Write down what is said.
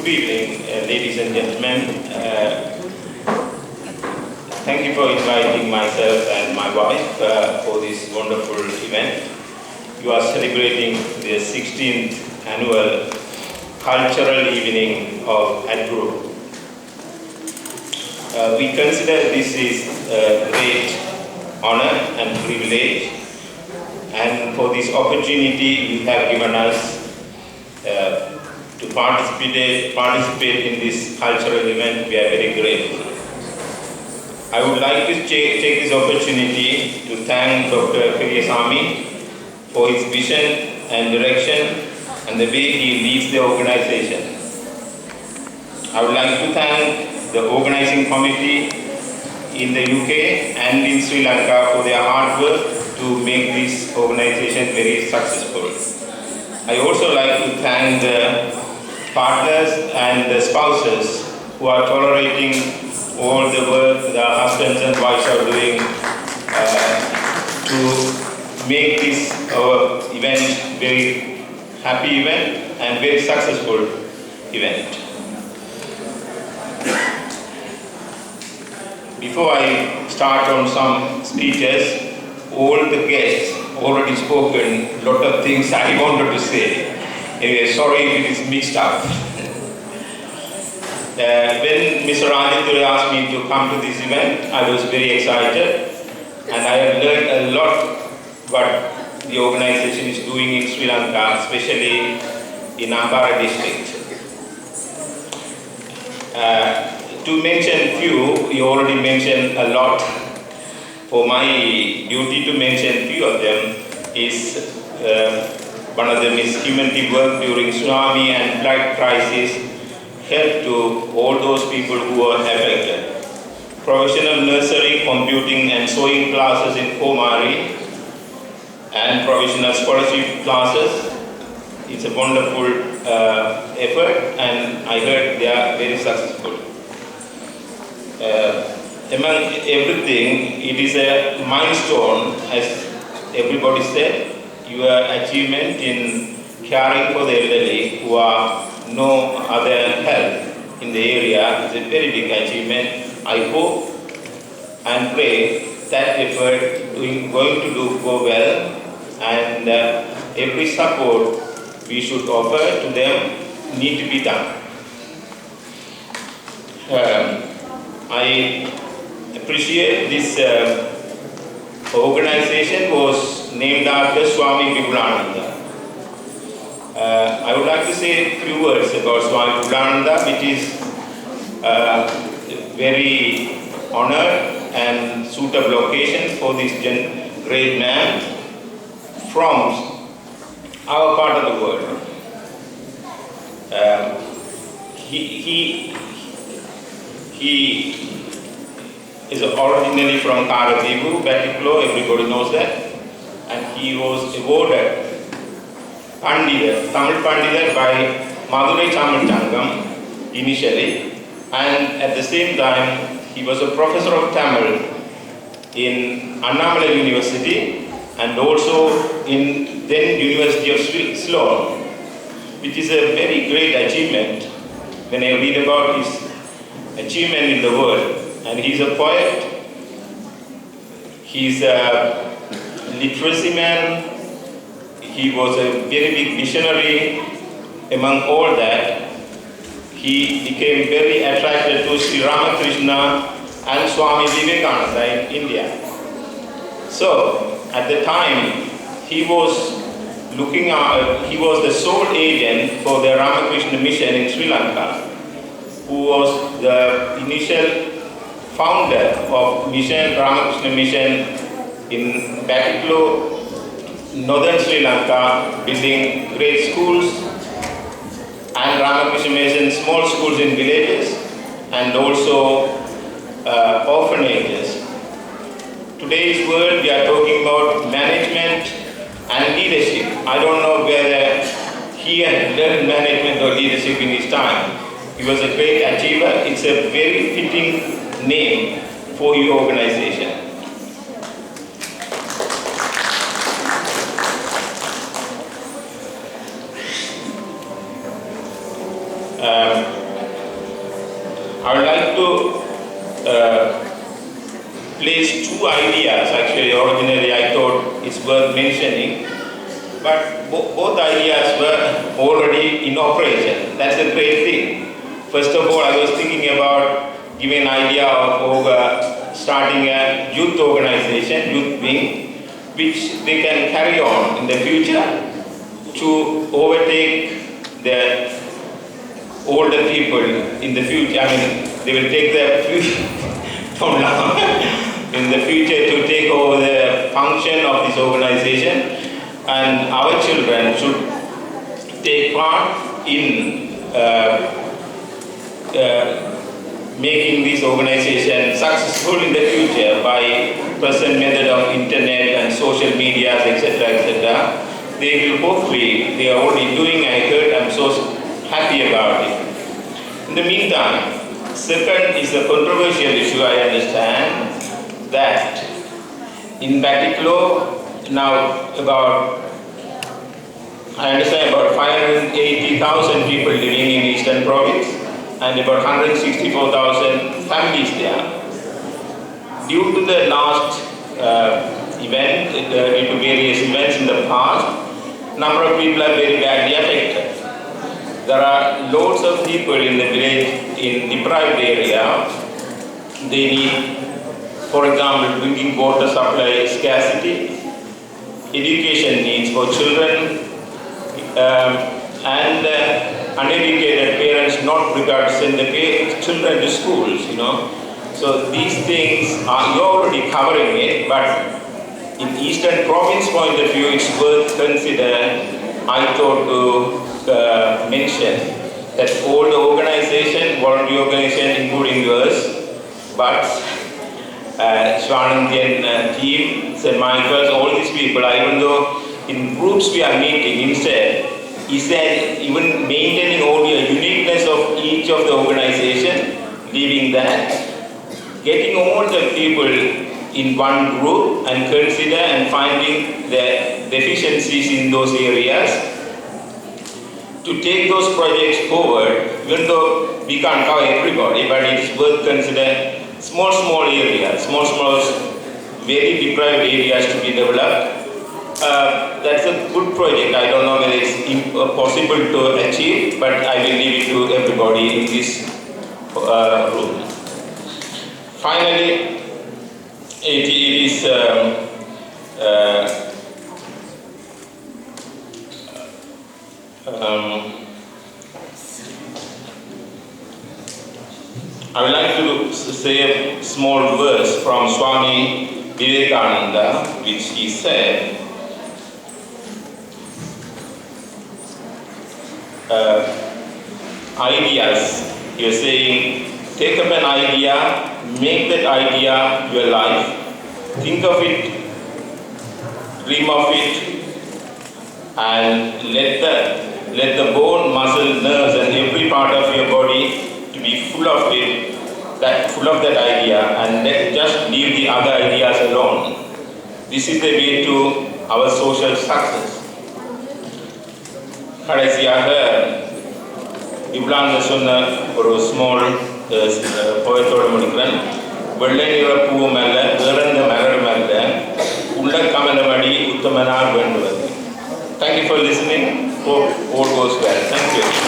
Good evening, ladies and gentlemen. Thank you for inviting myself and my wife for this wonderful event. You are celebrating the 16th annual cultural evening of AdGroup. We consider this is a great honor and privilege, and for this opportunity you have given us to participate in this cultural event. We are very grateful. I would like to take this opportunity to thank Dr. Sami for his vision and direction and the way he leads the organization. I would like to thank the organizing committee in the UK and in Sri Lanka for their hard work to make this organization very successful. I also like to thank the partners and the spouses who are tolerating all the work the husbands and wives are doing to make this event very happy event and very successful event. Before I start on some speeches, all the guests already spoken a lot of things I wanted to say. Anyway, sorry if it is mixed up. When Mr. Rajagopal asked me to come to this event, I was very excited, and I have learned a lot what the organization is doing in Sri Lanka, especially in Ankara district. To mention few, you already mentioned a lot. For my duty to mention few of them is one of them is humanity work during tsunami and flood crisis, help to all those people who are affected. Professional nursery, computing and sewing classes in Komari and professional scholarship classes. It's a wonderful effort, and I heard they are very successful. Among everything, it is a milestone, as everybody said. Your achievement in caring for the elderly who are no other help in the area is a very big achievement. I hope and pray that effort going to go well, and every support we should offer to them need to be done. I appreciate this organization was named after Swami Vivekananda. I would like to say a few words about Swami Vivekananda, which is very honored and suitable occasion for this great man from our part of the world. He is originally from Karadivu, Batiklo, everybody knows that, and he was awarded Pandita, Tamil Pandita by Madurai Tamil Changam initially, and at the same time he was a professor of Tamil in Annamalai University and also in then University of Ceylon, which is a very great achievement when I read about his achievement in the world. And he's a poet, he's a literacy man, he was a very big visionary. Among all that, he became very attracted to Sri Ramakrishna and Swami Vivekananda in India. So, at the time, he was the sole agent for the Ramakrishna mission in Sri Lanka, who was the initial founder of Ramakrishna Mission in Batiklo, northern Sri Lanka, building great schools, and Ramakrishna Mission small schools in villages, and also orphanages. Today's world, we are talking about management and leadership. I don't know whether he had learned management or leadership in his time. He was a great achiever. It's a very fitting name for your organization. like to place two ideas. Actually, originally I thought it's worth mentioning, but both ideas were already in operation. That's a great thing. First of all, I was thinking about giving an idea of starting a youth organization, youth wing, which they can carry on in the future to overtake the older people in the future. I mean, they will take the future from now in the future to take over the function of this organization, and our children should take part in making this organization successful in the future by present method of internet and social media, etc., etc. They will hopefully, they are already doing, I heard, I'm so happy about it. In the meantime, second is a controversial issue, I understand, that in Batticaloa, now I understand about 580,000 people living in Eastern Province and about 164,000 families there. Due to the last event, due to various events in the past, number of people are very badly affected. There are loads of people in the village in deprived area. They need, for example, drinking water supply scarcity, education needs for children, and uneducated parents not prepared to send the children to schools, you know. So these things you're already covering it, but in Eastern Province point of view, it's worth considering. I thought to mention that all the organization, voluntary organization, including yours, but Swanandian team, St. Michael's, all these people, even though in groups we are meeting, instead, he said even maintaining all the uniqueness of each of the organization, leaving that, getting all the people in one group and consider and finding the deficiencies in those areas to take those projects forward, even though we can't cover everybody, but it's worth considering small areas, small, very deprived areas to be developed. That's a good project. I don't know whether it's possible to achieve, but I will leave it to everybody in this room. Finally, it is I would like to say a small verse from Swami Vivekananda, which he said, ideas, you're saying, take up an idea, make that idea your life, think of it, dream of it, and let the bone, muscle, nerves, and every part of your body to be full of it, full of that idea, and just leave the other ideas alone. This is the way to our social success. கடைசியாக இவ்லாங்க சொன்ன ஒரு small போயத்தோடு முடிக்கிறேன். வெள்ளை நிற பூவும் அல்ல, இறந்த மலரும் அல்ல, உள்ள கமலமடி உத்தமனார் வேண்டுவது. Thank you for listening. Hope all goes well. Thank you.